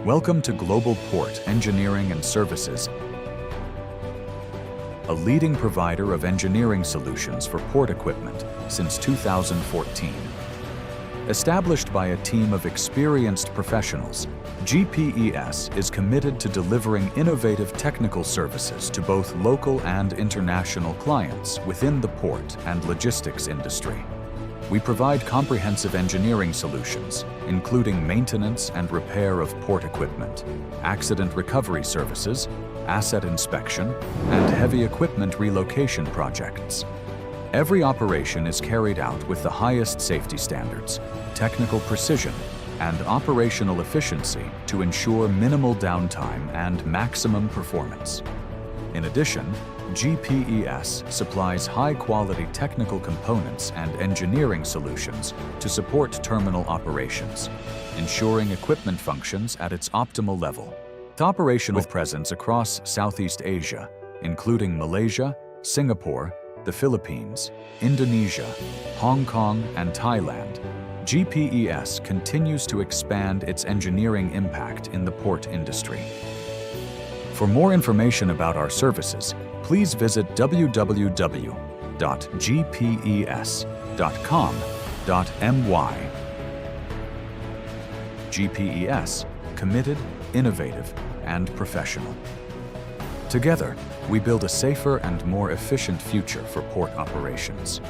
Welcome to Global Port Engineering and Services, a leading provider of engineering solutions for port equipment since 2014. Established by a team of experienced professionals, GPES is committed to delivering innovative technical services to both local and international clients within the port and logistics industry. We provide comprehensive engineering solutions, including maintenance and repair of port equipment, accident recovery services, asset inspection, and heavy equipment relocation projects. Every operation is carried out with the highest safety standards, technical precision, and operational efficiency to ensure minimal downtime and maximum performance. In addition, GPES supplies high-quality technical components and engineering solutions to support terminal operations, ensuring equipment functions at its optimal level. With operational presence across Southeast Asia, including Malaysia, Singapore, the Philippines, Indonesia, Hong Kong, and Thailand, GPES continues to expand its engineering impact in the port industry. For more information about our services, please visit www.gpes.com.my. GPES, committed, innovative, and professional. Together, we build a safer and more efficient future for port operations.